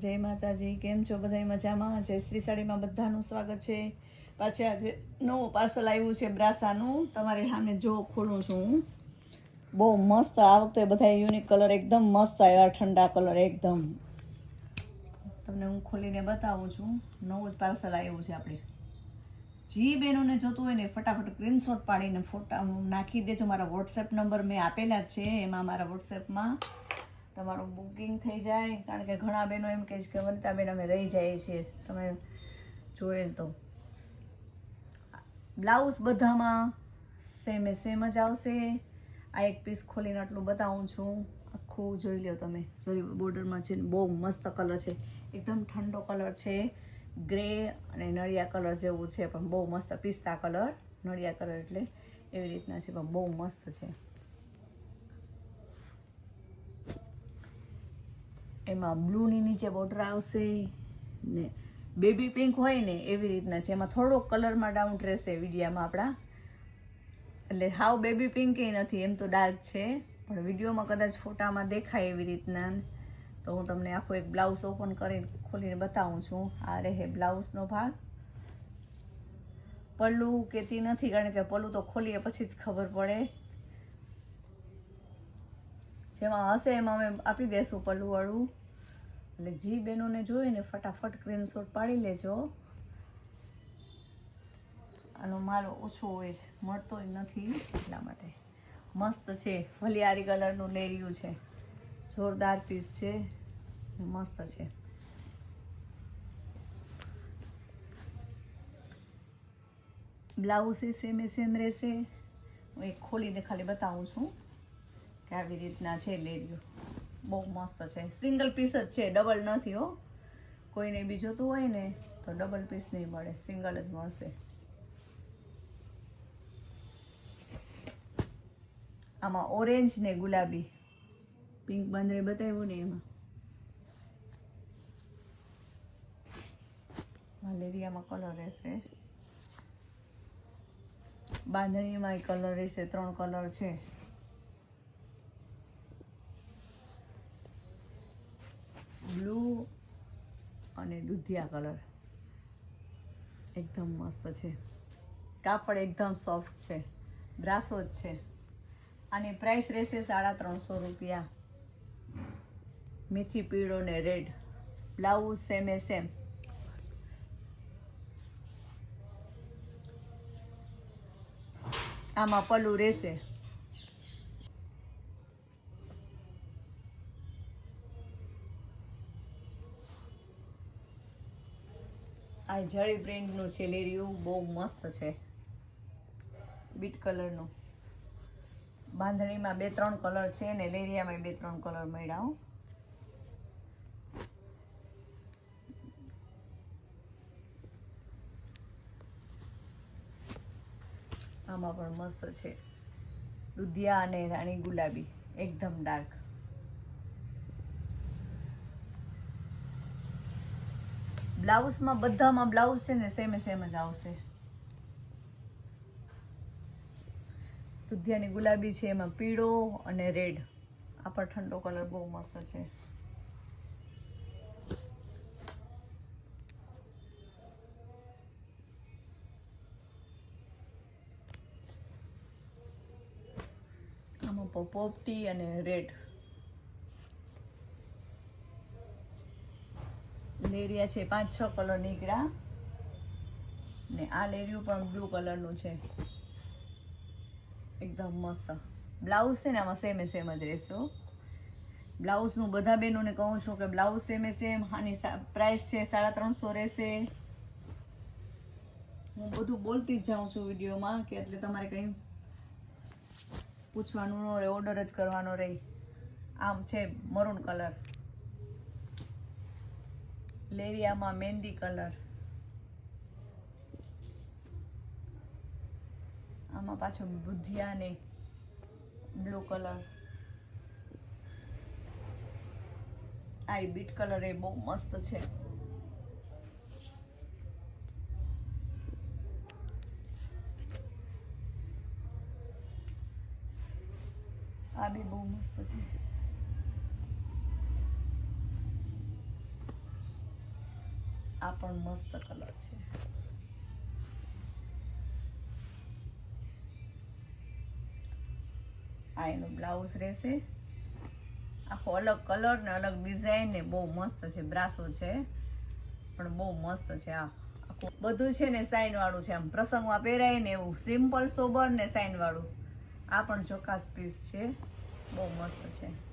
જય માતાજી. કેમ છો બધા? મજામાં? જયશ્રી સાડીમાં બધાનું સ્વાગત છે. પાછા આજે નવું પાર્સલ આવ્યું છે બ્રાસાનું. તમારી સામે જો ખોલું છું હું. બહુ મસ્ત. આ વખતે બધા યુનિક કલર એકદમ મસ્ત આવ્યા, ઠંડા કલર એકદમ. તમને હું ખોલીને બતાવું છું. નવું જ પાર્સલ આવ્યું છે આપણે. જી બહેનોને જોતું હોય ને ફટાફટ સ્ક્રીનશોટ પાડીને ફોટા નાખી દેજો. મારા વોટ્સએપ નંબર મેં આપેલા જ છે. એમાં મારા વોટ્સએપમાં તમારું બુકિંગ થઈ જાય. કારણ કે ઘણા બહેનો એમ કહે છે કે વનિતાબેન અમે રહી જઈએ છીએ. તમે જોયેલ તો બ્લાઉઝ બધામાં સેમ જ આવશે. આ એક પીસ ખોલીને આટલું બતાવું છું. આખું જોઈ લો તમે. જોઈ બોર્ડરમાં છે, બહુ મસ્ત કલર છે. એકદમ ઠંડો કલર છે. ગ્રે અને નળિયા કલર જેવું છે, પણ બહુ મસ્ત. પિસ્તા કલર, નળિયા કલર એટલે એવી રીતના છે, પણ બહુ મસ્ત છે. એમાં બ્લુની નીચે બોર્ડર આવશે ને બેબી પિંક હોય ને એવી રીતના છે. એમાં થોડો કલરમાં ડાઉન રહેશે વિડીયામાં આપણા, એટલે હાવ બેબી પિંક એ નથી, એમ તો ડાર્ક છે, પણ વિડીયોમાં કદાચ ફોટામાં દેખાય એવી રીતના. તો હું તમને આખો એક બ્લાઉઝ ઓપન કરીને ખોલીને બતાવું છું. આ રહે બ્લાઉઝનો ભાગ. પલ્લું કહેતી નથી, કારણ કે પલ્લું તો ખોલીએ પછી જ ખબર પડે. જેમાં હશે એમાં અમે આપી દઈશું પલ્લુવાળું. એટલે જી બહેનોને જોઈએ ને ફટાફટ સ્ક્રીનશોટ પાડી લેજો. આનો માલ ઓછો હોય છે, મળતો જ નથી, એટલા માટે. મસ્ત છે. વલિયારી કલરનું લેરિયું છે. જોરદાર પીસ છે, મસ્ત છે. બ્લાઉઝ સેમ રહેશે. હું એક ખોલીને ખાલી બતાવું છું કે આવી રીતના છે લેરિયું. બહુ મસ્ત છે. સિંગલ પીસ જ છે, ડબલ નથી હો. કોઈને બી જોતું હોય ને તો ડબલ પીસ નહીં મળે, સિંગલ જ મળશે. આમાં ઓરેન્જ ને ગુલાબી, પિંક બાંધણી બતાવ્યું ને એમાં લેરિયામાં કલર રહેશે. બાંધણીમાં કલર રહેશે. 3 કલર છે. બ્લુ અને દૂધિયા કલર એકદમ મસ્ત છે. કાપડ એકદમ સોફ્ટ છે. બ્રાસો જ છે. આની પ્રાઇસ રહેશે 350 રૂપિયા. મેથી પીળો ને રેડ. Blouse same. આમાં પલ્લું રહેશે. આ જળી પ્રિન્ટનું છે લેરિયું, બહુ મસ્ત છે. બીટ કલરનું. બાંધણીમાં 2-3 કલર છે ને લેરિયામાં 2-3 કલર મળ્યા. આમાં પણ મસ્ત છે. દુધિયા અને રાણી ગુલાબી, એકદમ ડાર્ક. બ્લાઉઝમાં બધામાં બ્લાઉઝ છે ને સેમ જ આવશે. દુધિયાની ગુલાબી છે, એમાં પીળો અને રેડ. આ પણ ઠંડો કલર બહુ મસ્ત છે. આમાં પોપટી અને રેડ. લેરિયા છે 5-6 કલર નીકળ્યા ને આ લેરિયું પણ બ્લુ કલરનું છે. એકદમ મસ્ત. બ્લાઉઝ છે ને આમાં સેમ જ રહેશે. બ્લાઉઝનું બધા બહેનોને કહું છું કે બ્લાઉઝ સેમ. આની પ્રાઇસ છે 350 રહેશે. હું બધું બોલતી જ જાઉં છું વિડીયોમાં, કે એટલે તમારે કંઈ પૂછવાનું ન રહે, ઓર્ડર જ કરવાનો રહે. આમ છે મરૂન કલર. લેરિયામાં મહેંદી કલર. આમાં પાછો દુધિયા ને બ્લુ કલર. આ બીટ કલર એ બહુ મસ્ત છે. આ બી બહુ મસ્ત છે. આ પણ મસ્ત કલર છે. આ એનું બ્લાઉઝ રહેશે. આખો અલગ કલર ને અલગ ડિઝાઇન ને બહુ મસ્ત છે. બ્રાસો છે પણ બહુ મસ્ત છે. આ આખું બધું છે ને સાઇન વાળું છે. આમ પ્રસંગમાં પહેરાય ને એવું સિમ્પલ સોબર ને સાઇન વાળું. આ પણ ચોક્કસ પીસ છે, બહુ મસ્ત છે.